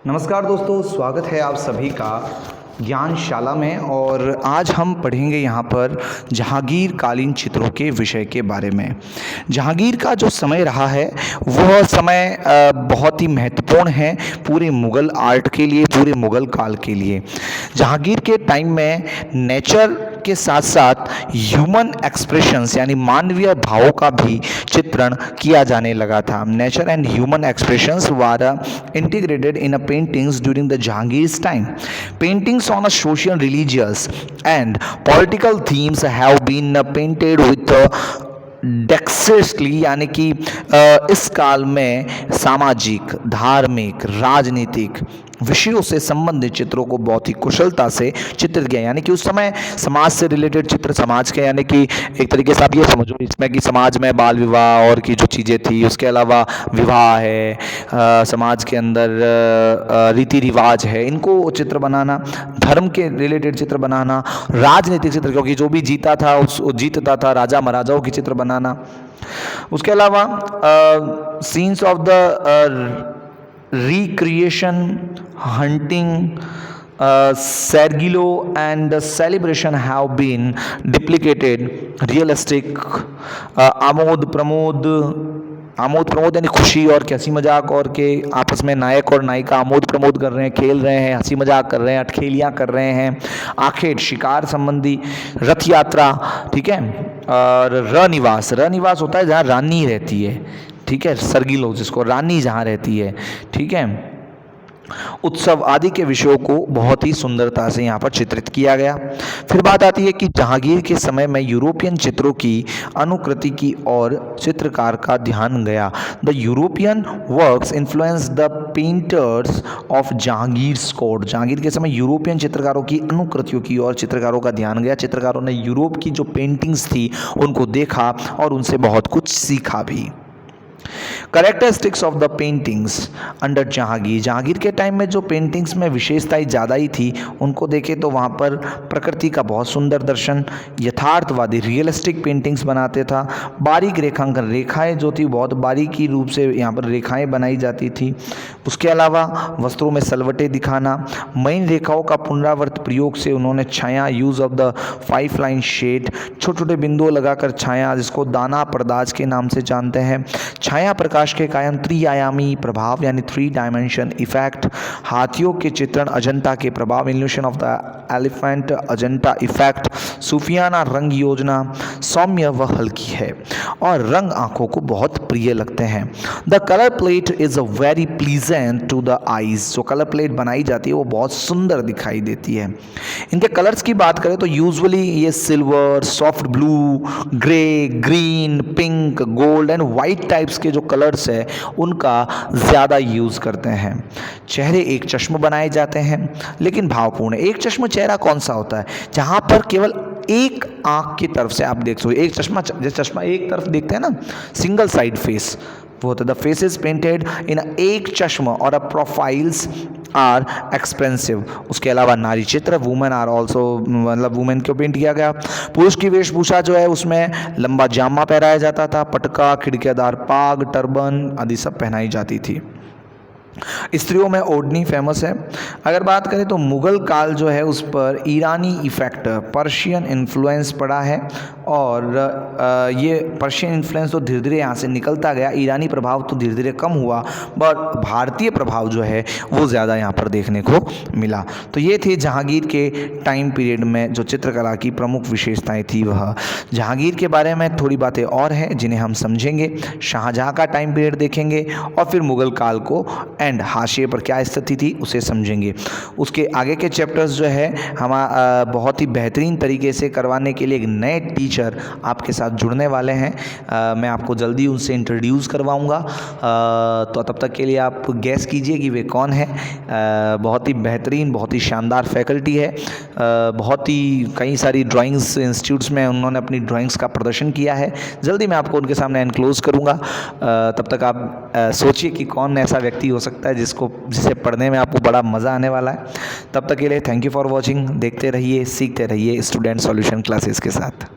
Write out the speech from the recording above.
नमस्कार दोस्तों, स्वागत है आप सभी का ज्ञानशाला में। और आज हम पढ़ेंगे यहाँ पर जहांगीर कालीन चित्रों के विषय के बारे में। जहांगीर का जो समय रहा है वह समय बहुत ही महत्वपूर्ण है पूरे मुग़ल आर्ट के लिए, पूरे मुग़ल काल के लिए। जहांगीर के टाइम में नेचर के साथ साथ ह्यूमन एक्सप्रेशंस यानी मानवीय भावों का भी चित्रण किया जाने लगा था। Nature and human expressions were integrated in a paintings during the Jahangir's time. Paintings on a social, religious and political themes have been painted with डेक्सेसली यानी कि इस काल में सामाजिक, धार्मिक, राजनीतिक विषयों से संबंधित चित्रों को बहुत ही कुशलता से चित्रित किया। यानी कि उस समय समाज से रिलेटेड चित्र, समाज के यानी कि एक तरीके से आप ये समझो इसमें कि समाज में बाल विवाह और की जो चीज़ें थी, उसके अलावा विवाह है, समाज के अंदर रीति रिवाज है, इनको चित्र बनाना, धर्म के रिलेटेड चित्र बनाना, राजनीतिक चित्र, क्योंकि जो भी जीतता था राजा महाराजाओं की चित्र बनाना। उसके अलावा scenes of the recreation, hunting, Sergilo and celebration have been duplicated. Realistic, Amod Pramod यानी खुशी और हंसी मजाक, और के आपस में नायक और नायिका आमोद प्रमोद कर रहे हैं, खेल रहे हैं, हंसी मजाक कर रहे हैं, अटखेलियाँ कर रहे हैं, आखेट शिकार संबंधी, रथ यात्रा, ठीक है। और रनिवास होता है जहाँ रानी रहती है, ठीक है, सरगिलो जिसको रानी जहाँ रहती है, ठीक है। उत्सव आदि के विषयों को बहुत ही सुंदरता से यहाँ पर चित्रित किया गया। फिर बात आती है कि जहांगीर के समय में यूरोपियन चित्रों की अनुकृति की ओर चित्रकार का ध्यान गया। The European works influence the painters of Jahangir's court. Jahangir के समय यूरोपियन चित्रकारों की अनुकृतियों की ओर चित्रकारों का ध्यान गया। चित्रकारों ने यूरोप की जो पेंटिंग्स थी उनको देखा और उनसे बहुत कुछ सीखा भी। Characteristics of the paintings under Jahangir के टाइम में जो पेंटिंग्स में विशेषताएं ज़्यादा ही थी उनको देखें तो वहाँ पर प्रकृति का बहुत सुंदर दर्शन, यथार्थवादी रियलिस्टिक पेंटिंग्स बनाते था। बारीक रेखांकन, रेखाएं जो थी बहुत बारीकी रूप से यहाँ पर रेखाएं बनाई जाती थी। उसके अलावा वस्त्रों में सलवटें दिखाना, महीन रेखाओं का पुनरावर्त प्रयोग से उन्होंने छाया, use of the 5 line shade, छोटे छोटे बिंदुओं लगाकर छाया, जिसको दाना पर्दाज के नाम से जानते हैं। छाया प्रकाश के कायम त्रिआयामी प्रभाव यानी 3 डायमेंशन इफेक्ट, हाथियों के चित्रण, अजंता के प्रभाव, illusion of the elephant, Ajanta effect, सूफियाना रंग योजना सौम्य व हल्की है और रंग आंखों को बहुत प्रिय लगते हैं। The colour plate is a very pleasant to the eyes. जो कलर प्लेट बनाई जाती है वो बहुत सुंदर दिखाई देती है। इनके कलर्स की बात करें तो यूजुअली ये silver, soft blue, grey, green, pink, gold and white types के जो कलर्स है उनका ज़्यादा यूज़ करते हैं। चेहरे एक चश्म बनाए जाते हैं लेकिन भावपूर्ण। एक चश्म चेहरा कौन सा होता है? जहाँ पर केवल एक आँख की तरफ से आप देख सकते हो, एक चश्मा, जैसे चश्मा एक तरफ देखते हैं ना, सिंगल साइड फेस वो होता है। The face is painted in एक चश्म और प्रोफाइल्स आर एक्सपेंसिव। उसके अलावा नारी चित्र, वुमेन आर ऑल्सो, मतलब वुमेन को पेंट किया गया। पुरुष की वेशभूषा जो है उसमें लंबा जामा पहनाया जाता था, पटका, खिड़कियादार पाग, टर्बन आदि सब पहनाई जाती थी। स्त्रियों में ओढ़नी फेमस है। अगर बात करें तो मुग़ल काल जो है उस पर ईरानी इफ़ेक्ट, पर्शियन इन्फ्लुएंस पड़ा है और ये पर्शियन इन्फ्लुएंस तो धीरे धीरे यहाँ से निकलता गया, ईरानी प्रभाव तो धीरे धीरे कम हुआ, बट भारतीय प्रभाव जो है वो ज़्यादा यहाँ पर देखने को मिला। तो ये थे जहांगीर के टाइम पीरियड में जो चित्रकला की प्रमुख विशेषताएँ थी वह। जहांगीर के बारे में थोड़ी बातें और हैं जिन्हें हम समझेंगे, शाहजहाँ का टाइम पीरियड देखेंगे और फिर मुग़ल काल को एंड हाशिए पर क्या स्थिति थी उसे समझेंगे। उसके आगे के चैप्टर्स जो है हम बहुत ही बेहतरीन तरीके से करवाने के लिए एक नए टीचर आपके साथ जुड़ने वाले हैं। मैं आपको जल्दी उनसे इंट्रोड्यूस करवाऊंगा। तो तब तक के लिए आप गैस कीजिए कि वे कौन है। बहुत ही बेहतरीन, बहुत ही शानदार फैकल्टी है। बहुत ही कई सारी ड्राइंग्स इंस्टीट्यूट्स में उन्होंने अपनी ड्राइंग्स का प्रदर्शन किया है। जल्दी मैं आपको उनके सामने एनक्लोज करूँगा। तब तक आप सोचिए कि कौन ऐसा व्यक्ति हो सकता है जिसे पढ़ने में आपको बड़ा मज़ा आने वाला है। तब तक के लिए थैंक यू फॉर वॉचिंग। देखते रहिए, सीखते रहिए स्टूडेंट सॉल्यूशन क्लासेस के साथ।